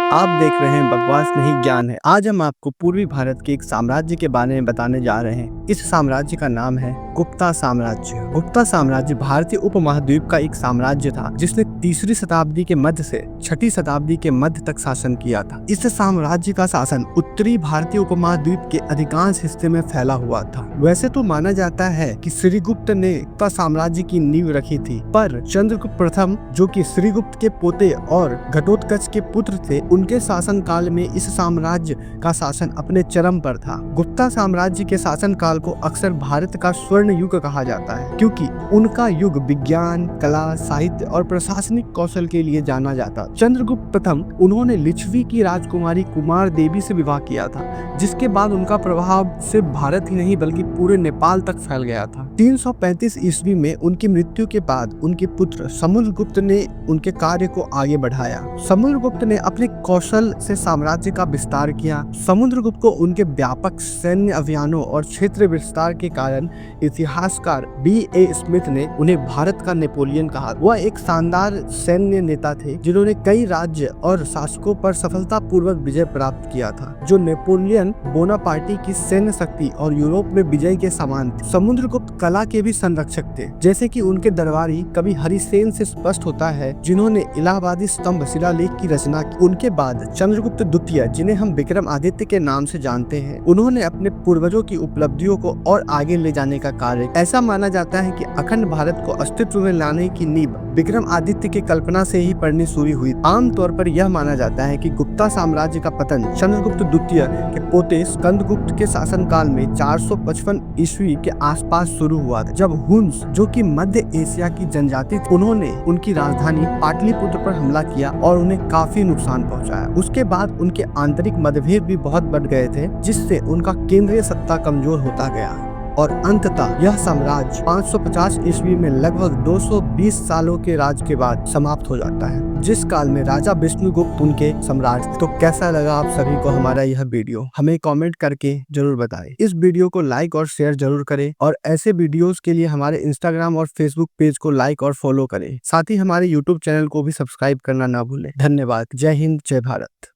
आप देख रहे हैं बकवास नहीं ज्ञान है। आज हम आपको पूर्वी भारत के एक साम्राज्य के बारे में बताने जा रहे हैं। इस साम्राज्य का नाम है गुप्ता साम्राज्य। गुप्ता साम्राज्य भारतीय उपमहाद्वीप का एक साम्राज्य था जिसने 3री शताब्दी के मध्य से 6ठी शताब्दी के मध्य तक शासन किया था। इस साम्राज्य का शासन उत्तरी भारतीय उपमहाद्वीप के अधिकांश हिस्से में फैला हुआ था। वैसे तो माना जाता है कि श्रीगुप्त ने गुप्ता साम्राज्य की नींव रखी थी, पर चंद्रगुप्त प्रथम जो कि श्रीगुप्त के पोते और घटोत्कच के पुत्र थे, उनके शासन काल में इस साम्राज्य का शासन अपने चरम पर था। गुप्ता साम्राज्य के शासन काल को अक्सर भारत का स्वर्ण युग कहा जाता है, क्योंकि उनका युग विज्ञान, कला, साहित्य और प्रशासनिक कौशल के लिए जाना जाता। चंद्रगुप्त प्रथम उन्होंने लिच्छवी की राजकुमारी कुमार देवी से विवाह किया था, जिसके बाद उनका प्रभाव सिर्फ भारत ही नहीं बल्कि पूरे नेपाल तक फैल गया था। 335 ईस्वी में उनकी मृत्यु के बाद उनके पुत्र समुद्रगुप्त ने उनके कार्य को आगे बढ़ाया। समुद्रगुप्त ने अपने कौशल से साम्राज्य का विस्तार किया। समुद्रगुप्त को उनके व्यापक सैन्य अभियानों और क्षेत्र विस्तार के कारण इतिहासकार B.A. स्मिथ ने उन्हें भारत का नेपोलियन कहा। वह एक शानदार सैन्य नेता थे जिन्होंने कई राज्य और शासकों पर सफलतापूर्वक विजय प्राप्त किया था, जो नेपोलियन बोनापार्टी की सैन्य शक्ति और यूरोप में विजय के समान थे। समुद्रगुप्त कला के भी संरक्षक थे, जैसे कि उनके दरबारी कवि हरिसेन से स्पष्ट होता है, जिन्होंने इलाहाबादी स्तंभ शिलालेख की रचना की। उनके बाद चंद्रगुप्त द्वितीय, जिन्हें हम विक्रमादित्य के नाम से जानते हैं, उन्होंने अपने पूर्वजों की उपलब्धियों को और आगे ले जाने का कार्य। ऐसा माना जाता है कि अखंड भारत को अस्तित्व में लाने की नींव विक्रमादित्य की कल्पना से ही पड़नी शुरू हुई। आमतौर पर यह माना जाता है कि गुप्ता साम्राज्य का पतन चंद्रगुप्त द्वितीय के पोते स्कंदगुप्त के शासनकाल में 455 ईस्वी के आसपास शुरू हुआ था, जब हुन्स, जो कि मध्य एशिया की जनजाति थी, उन्होंने उनकी राजधानी पाटलिपुत्र पर हमला किया और उन्हें काफी नुकसान पहुंचाया। उसके बाद उनके आंतरिक मतभेद भी बहुत बढ़ गए थे, जिससे उनका केंद्रीय सत्ता कमजोर होता गया और अंततः यह साम्राज्य 550 ईस्वी में लगभग 220 सालों के राज के बाद समाप्त हो जाता है, जिस काल में राजा विष्णुगुप्त उनके सम्राट थे। तो कैसा लगा आप सभी को हमारा यह वीडियो, हमें कमेंट करके जरूर बताएं। इस वीडियो को लाइक और शेयर जरूर करें और ऐसे वीडियोस के लिए हमारे इंस्टाग्राम और फेसबुक पेज को लाइक और फॉलो करें। साथ ही हमारे यूट्यूब चैनल को भी सब्सक्राइब करना ना भूलें। धन्यवाद। जय हिंद, जय भारत।